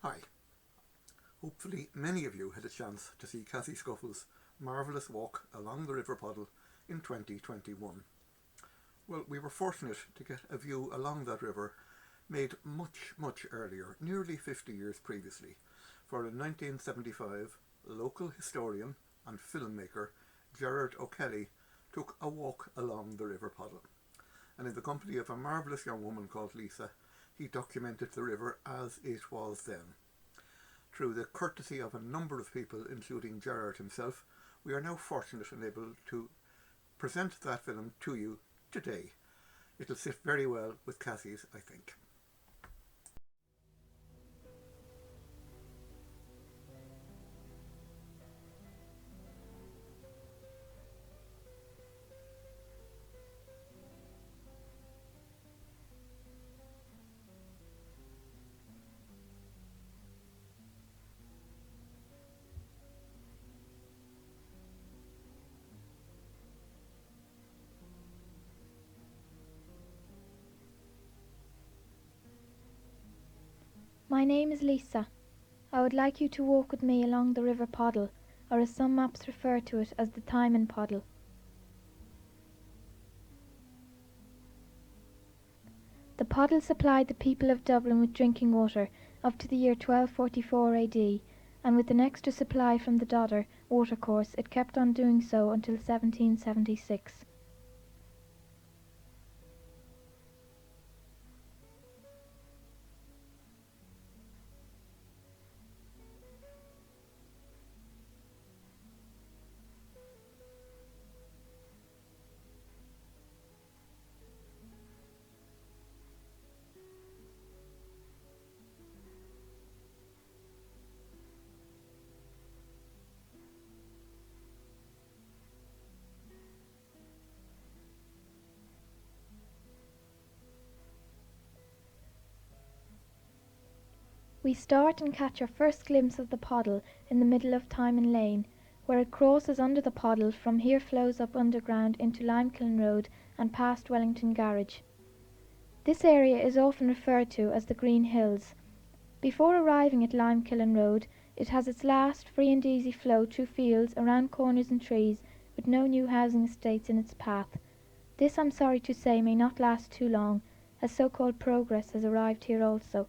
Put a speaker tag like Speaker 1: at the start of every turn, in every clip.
Speaker 1: Hi. Hopefully many of you had a chance to see Cassie Scuffle's marvellous walk along the River Poddle in 2021. Well, we were fortunate to get a view along that river made much earlier, nearly 50 years previously, for in 1975 local historian and filmmaker Gerard O'Kelly took a walk along the River Poddle. And in the company of a marvellous young woman called Lisa, he documented the river as it was then. Through the courtesy of a number of people, including Gerard himself, we are now fortunate and able to present that film to you today. It'll sit very well with Cassie's, I think.
Speaker 2: My name is Lisa. I would like you to walk with me along the River Poddle, or as some maps refer to it as the Timon Poddle. The Poddle supplied the people of Dublin with drinking water up to the year 1244 AD, and with an extra supply from the Dodder watercourse it kept on doing so until 1776. We start and catch our first glimpse of the Poddle in the middle of Timon Lane, where it crosses under the Poddle. From here flows up underground into Limekiln Road and past Wellington Garage. This area is often referred to as the Green Hills. Before arriving at Limekiln Road, it has its last free and easy flow through fields, around corners and trees, with no new housing estates in its path. This, I'm sorry to say, may not last too long, as so-called progress has arrived here also.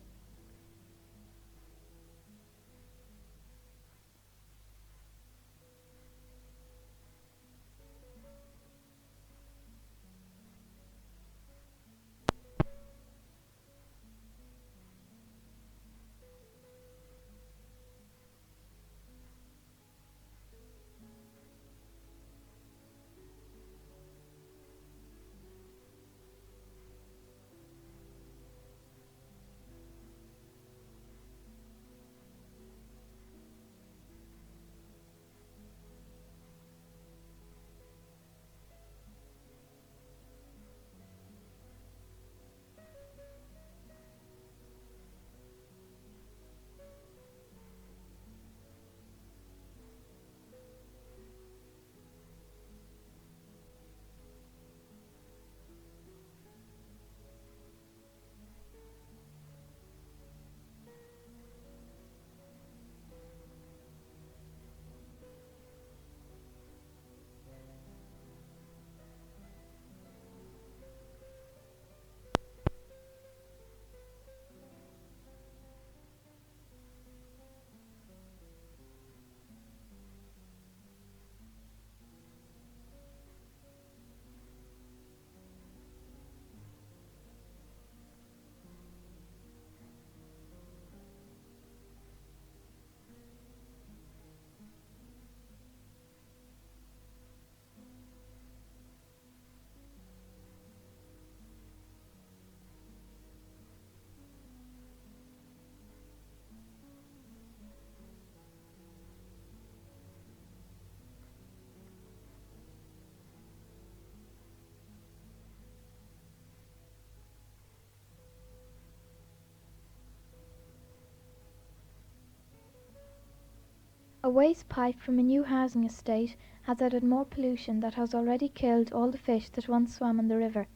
Speaker 2: A waste pipe from a new housing estate has added more pollution that has already killed all the fish that once swam in the river.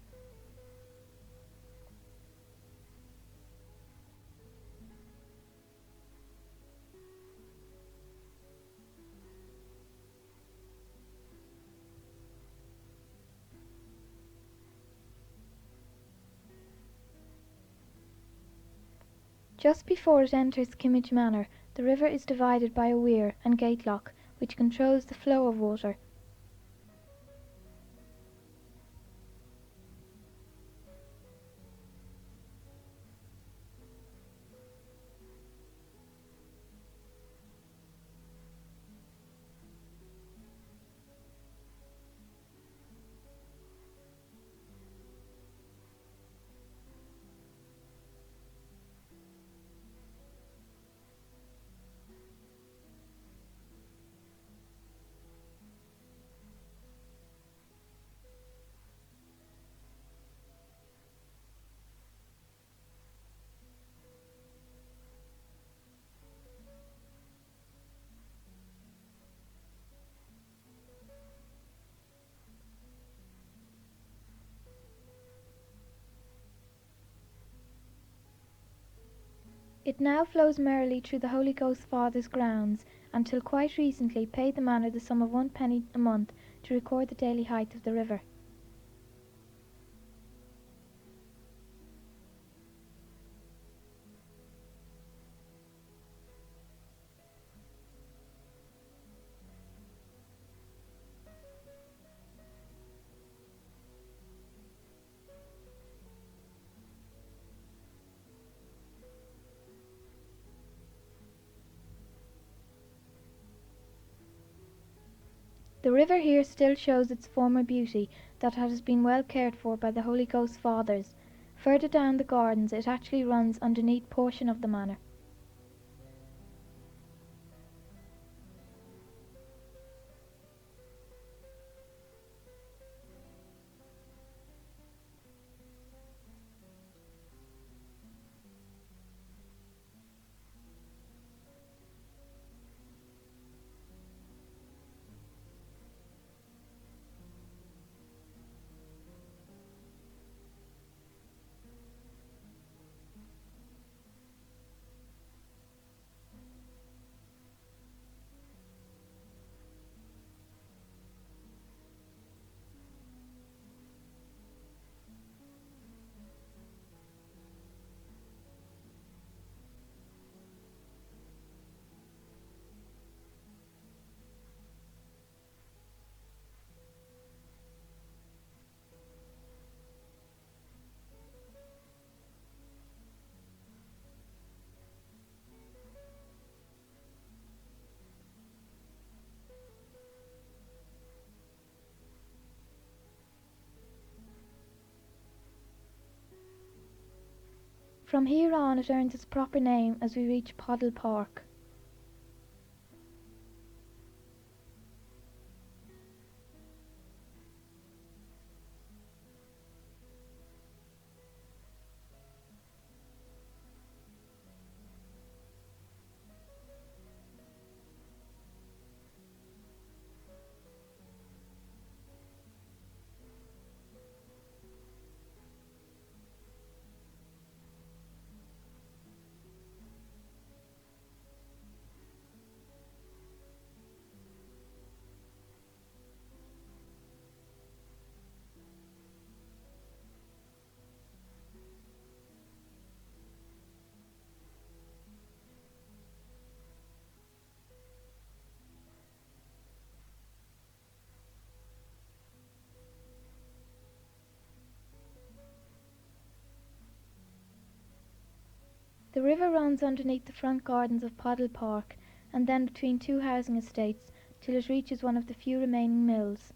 Speaker 2: Just before it enters Kimmage Manor, the river is divided by a weir and gatelock, which controls the flow of water. It now flows merrily through the Holy Ghost Father's grounds, and till quite recently paid the manor the sum of 1 penny a month to record the daily height of the river. The river here still shows its former beauty, that has been well cared for by the Holy Ghost Fathers. Further down the gardens it actually runs underneath portion of the manor. From here on it earns its proper name as we reach Poddle Park. The river runs underneath the front gardens of Poddle Park and then between two housing estates till it reaches one of the few remaining mills.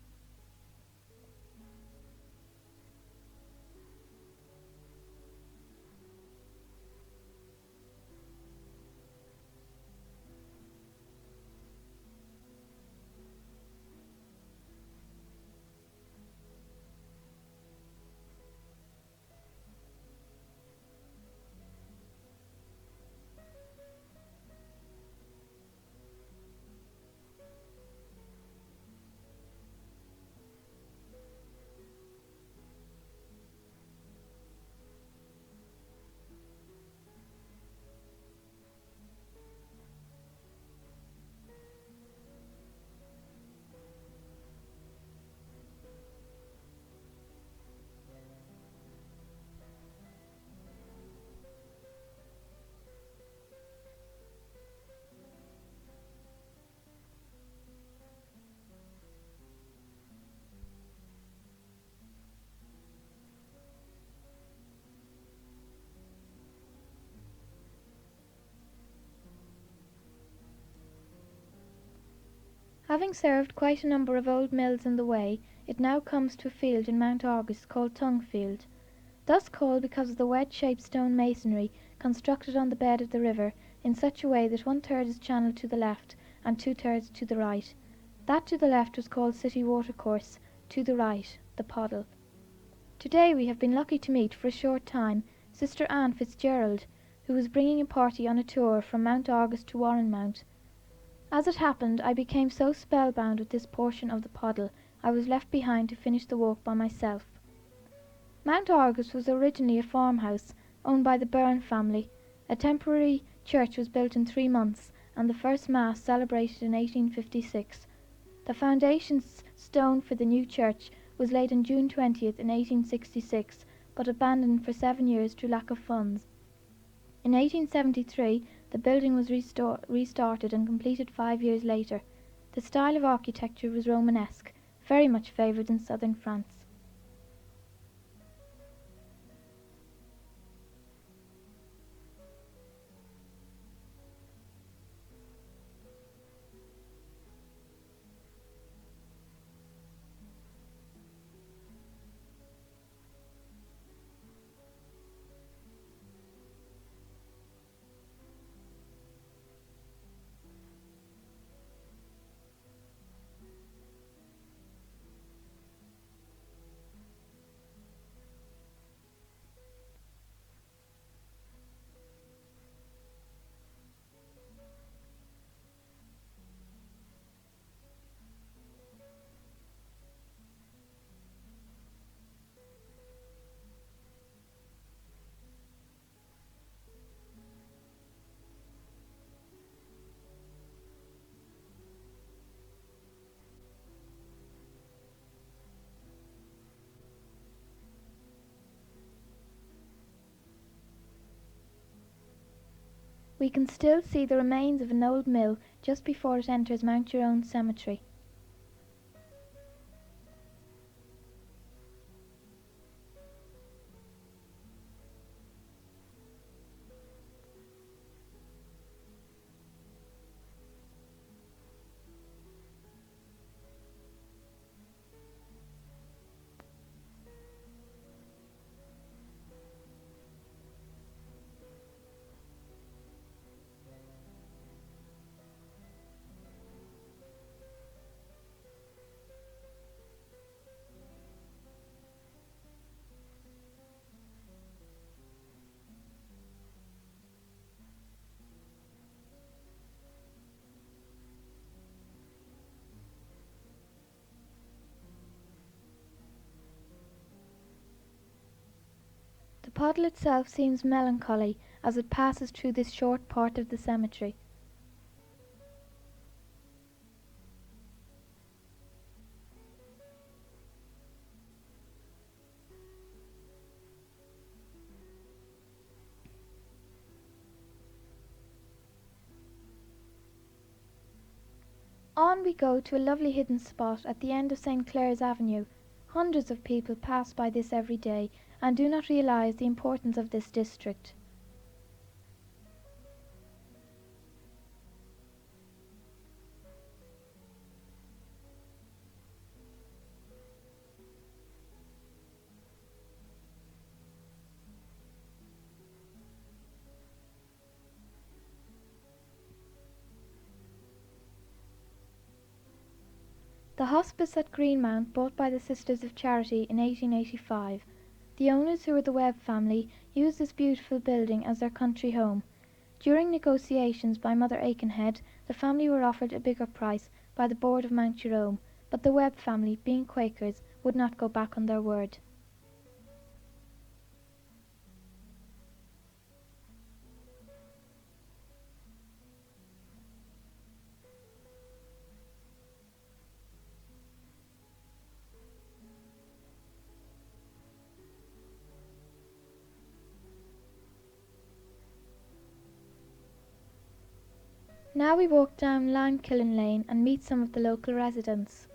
Speaker 2: Having served quite a number of old mills in the way, it now comes to a field in Mount August called Tungfield, thus called because of the wedge-shaped stone masonry constructed on the bed of the river in such a way that 1/3 is channelled to the left and 2/3 to the right. That to the left was called City Watercourse, to the right the Poddle. Today we have been lucky to meet for a short time Sister Anne Fitzgerald, who was bringing a party on a tour from Mount August to Warrenmount. As it happened, I became so spellbound with this portion of the Poddle I was left behind to finish the walk by myself. Mount August was originally a farmhouse owned by the Byrne family. A temporary church was built in 3 months, and the first Mass celebrated in 1856. The foundation stone for the new church was laid on June 20th in 1866, but abandoned for 7 years through lack of funds. In 1873 the building was restarted and completed 5 years later. The style of architecture was Romanesque, very much favoured in southern France. We can still see the remains of an old mill just before it enters Mount Jerome Cemetery. The Poddle itself seems melancholy as it passes through this short part of the cemetery. On we go to a lovely hidden spot at the end of St. Clair's Avenue. Hundreds of people pass by this every day and do not realise the importance of this district. The hospice at Greenmount, bought by the Sisters of Charity in 1885. The owners, who were the Webb family, used this beautiful building as their country home. During negotiations by Mother Aikenhead, the family were offered a bigger price by the board of Mount Jerome, but the Webb family, being Quakers, would not go back on their word. Now we walk down Limekiln Lane and meet some of the local residents.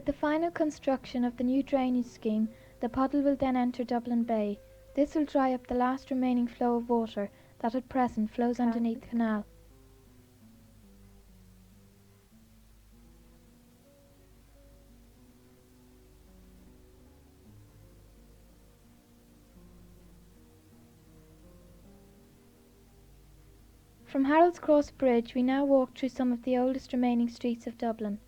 Speaker 2: With the final construction of the new drainage scheme, the Poddle will then enter Dublin Bay. This will dry up the last remaining flow of water that at present flows underneath the canal. From Harold's Cross Bridge we now walk through some of the oldest remaining streets of Dublin.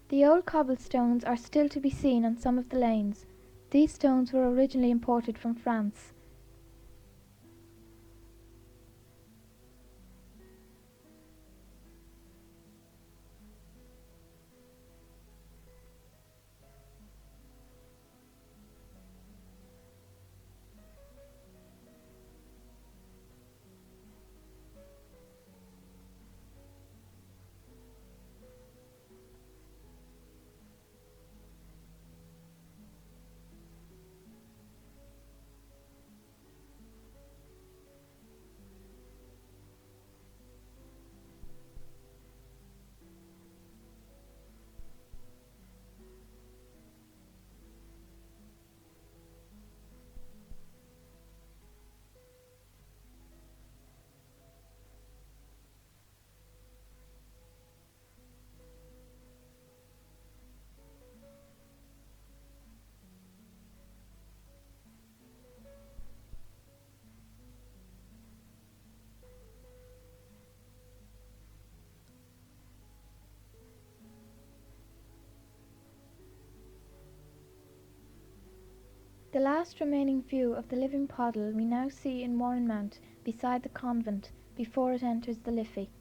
Speaker 2: The old cobblestones are still to be seen on some of the lanes. These stones were originally imported from France. The last remaining view of the living Poddle we now see in Warrenmount beside the convent before it enters the Liffey.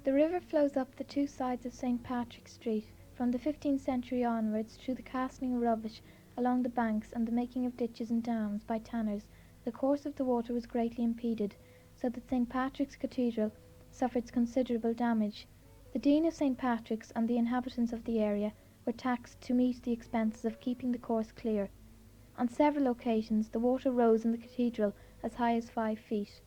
Speaker 2: The river flows up the two sides of St. Patrick's Street from the 15th century onwards through the casting of rubbish along the banks and the making of ditches and dams by tanners. The course of the water was greatly impeded, so that St. Patrick's Cathedral suffered considerable damage. The Dean of St. Patrick's and the inhabitants of the area were taxed to meet the expenses of keeping the course clear. On several occasions the water rose in the cathedral as high as 5 feet.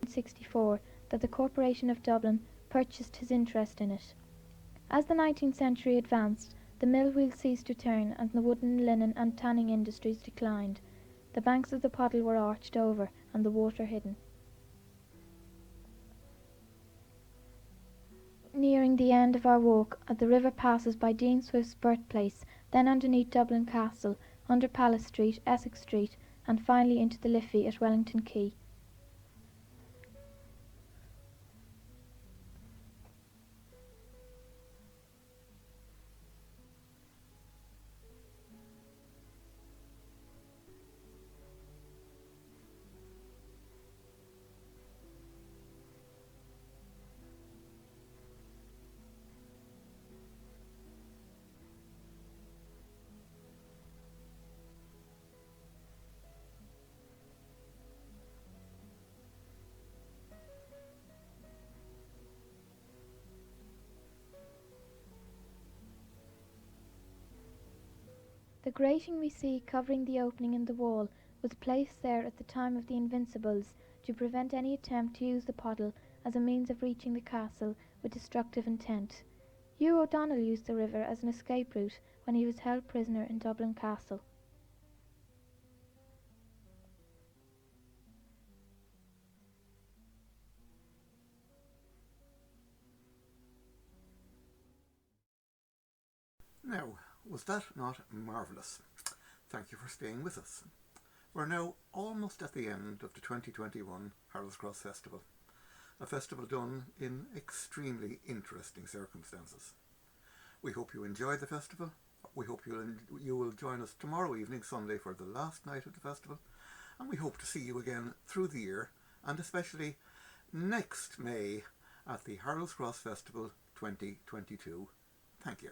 Speaker 2: In 1864 that the Corporation of Dublin purchased his interest in it. As the 19th century advanced, the mill wheel ceased to turn and the wooden, linen and tanning industries declined. The banks of the Poddle were arched over and the water hidden. reaching the end of our walk, the river passes by Dean Swift's birthplace, then underneath Dublin Castle, under Palace Street, Essex Street, and finally into the Liffey at Wellington Quay. The grating we see covering the opening in the wall was placed there at the time of the Invincibles to prevent any attempt to use the Poddle as a means of reaching the castle with destructive intent. Hugh O'Donnell used the river as an escape route when he was held prisoner in Dublin Castle.
Speaker 1: Now, was that not marvellous? Thank you for staying with us. We're now almost at the end of the 2021 Harold's Cross Festival, a festival done in extremely interesting circumstances. We hope you enjoy the festival. We hope you will join us tomorrow evening, Sunday, for the last night of the festival, and we hope to see you again through the year, and especially next May at the Harold's Cross Festival 2022. Thank you.